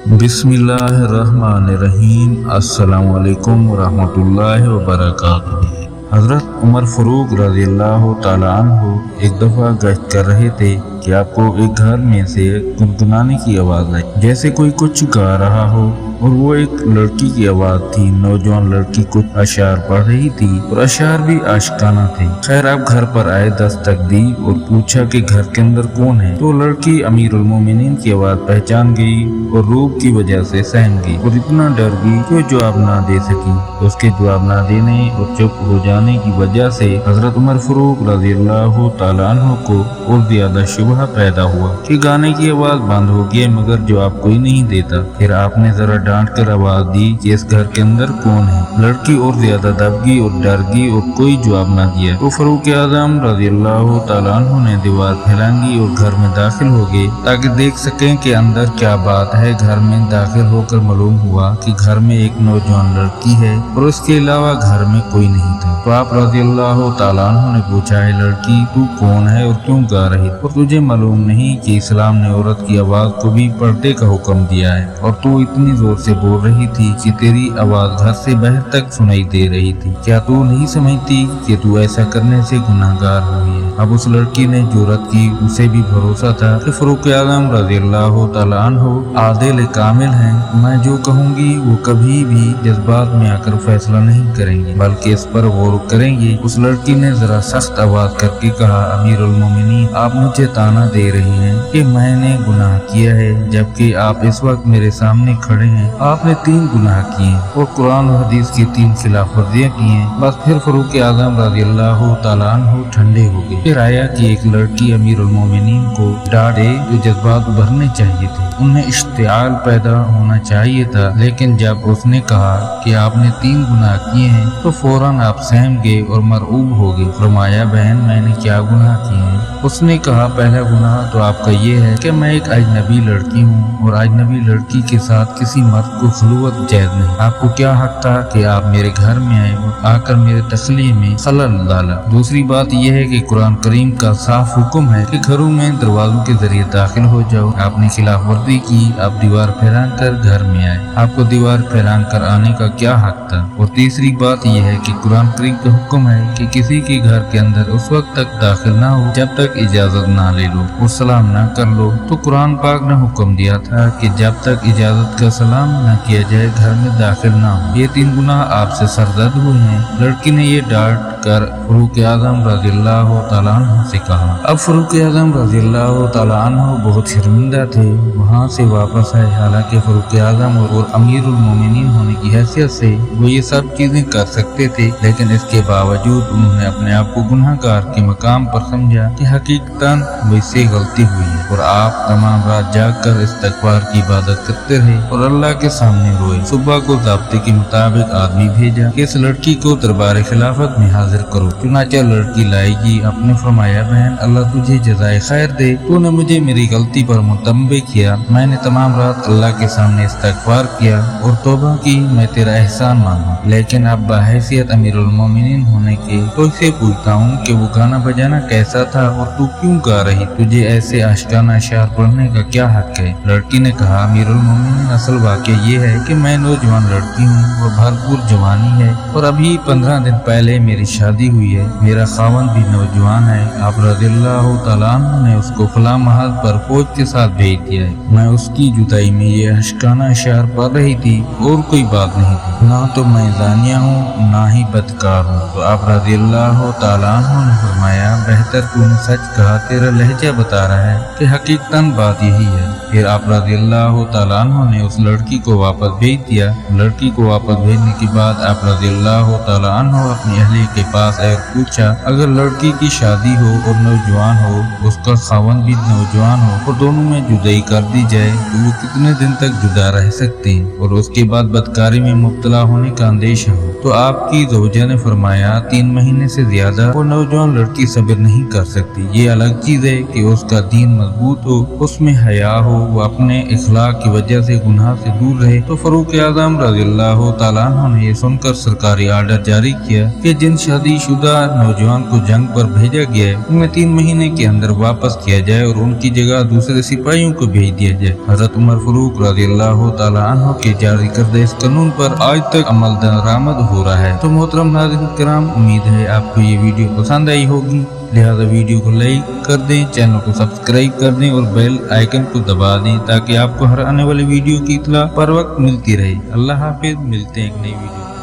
बिस्मिल्लाहिर्रहमानिर्रहीम। अस्सलामुअलैकुम वरहमतुल्लाहि वबरकातुहू। हज़रत उमर फ़ारूक रज़ियल्लाहु ताला अन्हु एक दफ़ा गश्त कर रहे थे कि आपको एक घर में से गुनगुनाने की आवाज़ आई, जैसे कोई कुछ गा रहा हो, और वो एक लड़की की आवाज़ थी। नौजवान लड़की कुछ अशार पढ़ रही थी और अशार भी आशिकाना थे। खैर आप घर पर आए, दस्तक दी और पूछा कि घर के अंदर कौन है। तो लड़की अमीरुल मोमिनीन की आवाज़ पहचान गई और रूप की वजह से सहम गई और इतना डर गई कि जवाब ना दे सकी। उसके जवाब ना देने और चुप हो जाने की वजह से हजरत उमर फ़ारूक रज़ियल्लाहु ताला अन्हु को और ज्यादा शुबहा पैदा हुआ कि गाने की आवाज़ बंद हो गई मगर जवाब कोई नहीं देता। फिर आपने जरा डांट कर आवाज़ दी कि इस घर के अंदर कौन है। लड़की और ज्यादा दब गई और डर गई और कोई जवाब ना दिया। तो फ़ारूक आज़म रज़ियल्लाहु ताला अन्हु ने दीवार फैलांगी और घर में दाखिल हो गए ताकि देख सकें कि अंदर क्या बात है। घर में दाखिल होकर मालूम हुआ कि घर में एक नौजवान लड़की है और उसके अलावा घर में कोई नहीं था। तो आप रज़ियल्लाहु ताला अन्हु ने पूछा, है लड़की तू कौन है और क्यों गा रही, और तुझे मालूम नहीं कि इस्लाम ने औरत की आवाज़ को भी पर्दे का हुक्म दिया है, और तू इतनी जोर से बोल रही थी कि तेरी आवाज़ घर से बाहर तक सुनाई दे रही थी। क्या तू नहीं समझती कि तू ऐसा करने से गुनाहगार हुई है। अब उस लड़की ने जुर्रत की, उसे भी भरोसा था कि फ़ारूक आज़म रज़ियल्लाहु ताला अन्हु आदिल कामिल हैं। मैं जो कहूँगी वो कभी भी जज्बात में आकर फैसला नहीं करेंगे बल्कि इस पर गौर करेंगे। उस लड़की ने जरा सख्त आवाज करके कहा, अमीरुल मोमिनीन आप मुझे ताना दे रही हैं कि मैंने गुनाह किया है, जबकि आप इस वक्त मेरे सामने खड़े हैं। आपने 3 गुनाह किए और कुरान और हदीस की 3 खिलाफ वर्जियां की हैं। बस फिर फ़ारूक आज़म रज़ियल्लाहु ताला अन्हु ठंडे हो गए। फिर आया कि एक लड़की अमीरुल मोमिनीन को डांटे जो जज्बात उभरने चाहिए थे, उन्हें इश्तिआल पैदा होना चाहिए था। लेकिन जब उसने कहा कि आपने 3 गुनाह किए हैं तो फौरन आप सहम गए और मरऊब हो गए। फरमाया, बहन मैंने क्या गुनाह किए हैं। उसने कहा, पहला गुनाह तो आपका ये है कि मैं एक अजनबी लड़की हूँ और अजनबी लड़की के साथ किसी मर्द को खलवत जायज नहीं। आपको क्या हक था कि आप मेरे घर में आए और आकर मेरे तस्लीम में खलल डाला। दूसरी बात यह है कि कुरान करीम का साफ हुक्म है कि घरों में दरवाजों के जरिए दाखिल हो जाओ। आपने खिलाफ वर्जी की, आप दीवार फैलान कर घर में आए। आपको दीवार फैलान कर आने का क्या हक था। और तीसरी बात यह है कि कुरान करीम का हुक्म है कि किसी के घर के अंदर उस वक्त तक दाखिल ना हो जब तक इजाजत ना ले लो और सलाम ना कर लो। तो कुरान पाक ने हुक्म दिया था कि जब तक इजाजत का सलाम न किया जाए घर में दाखिल ना हो। ये 3 गुनाह आपसे सरजद हुए हैं। लड़की ने ये डांट कर फ़ारूक आज़म रज़ियल्लाहु ताला अन्हु से कहा। अब फ़ारूक आज़म रज़ियल्लाहु ताला अन्हु बहुत शर्मिंदा थे। वहाँ से वापस आए। हालांकि फ़ारूक आज़म और अमीरुल मोमिनीन होने की हैसियत से वो ये सब चीजें कर सकते थे, लेकिन इसके बावजूद उन्होंने अपने आप को गुनाहगार के मकाम पर समझा कि हकीकतन मुझसे गलती हुई है। और आप तमाम रात जाग कर इस्तग़फ़ार की इबादत करते रहे और अल्लाह के सामने रोए। सुबह को ज़ाब्ते के मुताबिक आदमी भेजा कि इस लड़की को दरबार खिलाफत में हाजिर करो। चुनांचे लड़की लाएगी। आपने फरमाया, बहन अल्लाह तुझे जज़ाए खैर दे, तूने मुझे मेरी गलती पर मुतंबे किया। मैंने तमाम रात अल्लाह के सामने इस्तग़फ़ार किया और तौबा की, मैं तेरा एहसान मांगा। लेकिन अब बहैसियत अमीरुल मोमिनीन होने के तो इसे पूछता हूँ कि वो गाना बजाना कैसा था और तू क्यों गा रही। तुझे ऐसे आशिकाना अशार पढ़ने का क्या हक है। लड़की ने कहा, अमीरुल मोमिनीन असल वाक़या ये है कि मैं नौजवान लड़की हूँ और भरपूर जवानी है और अभी 15 दिन पहले मेरी शादी हुई है। मेरा खावंद भी नौजवान है। आप रज़ियल्लाहु ताला अन्हु ने उसको फला महल पर फौज के साथ भेज दिया है। मैं उसकी जुदाई में ये आशिकाना अशार पढ़ रही थी और कोई बात नहीं थी। ना तो मैं जानिया हूँ ना ही बदकार हूँ। तो आप रज़ियल्लाहु ताला अन्हु ने फरमाया, बेहतर तूने सच कहा, तेरा लहजा बता रहा है कि हकीकतन बात यही है। फिर आप रज़ियल्लाहु ताला अन्हु ने उस लड़की को वापस भेज दिया। लड़की को वापस भेजने के बाद आप रज़ियल्लाहु ताला अन्हु अपनी अहली के पास आए और पूछा, अगर लड़की की शादी हो और नौजवान हो, उसका खावंद भी नौजवान हो और दोनों में जुदाई कर दी जाए तो वो कितने दिन तक जुदा रह सकते हैं और उसके बाद बदकारी में मुब्तला होने का अंदेशा हो। तो आपकी ज़ौजा ने फरमाया, 3 महीने से ज्यादा वो नौजवान लड़की सब्र नहीं कर सकती। ये अलग चीज है कि उसका दीन मजबूत हो, उसमें हया हो, वो अपने इखलाक की वजह से गुनाह से दूर रहे। तो फ़ारूक आज़म रज़ियल्लाहु ताला अन्हु ने ये सुनकर सरकारी आर्डर जारी किया कि जिन शादीशुदा नौजवान को जंग पर भेजा गया है उन्हें 3 महीने के अंदर वापस किया जाए और उनकी जगह दूसरे सिपाहियों को भेज दिया जाए। हजरत उमर फारूक रज़ियल्लाहु ताला अन्हु के जारी करदे इस कानून पर आज तक अमल दरामद हो रहा है। तो मोहतरम नाज़रीन किराम, उम्मीद है आपको ये वीडियो पसंद आई होगी, लिहाजा वीडियो को लाइक कर दें, चैनल को सब्सक्राइब कर दें और बेल आइकन को दबा दें ताकि आपको हर आने वाली वीडियो की इत्तला पर वक्त मिलती रहे। अल्लाह हाफिज, मिलते हैं एक नई वीडियो।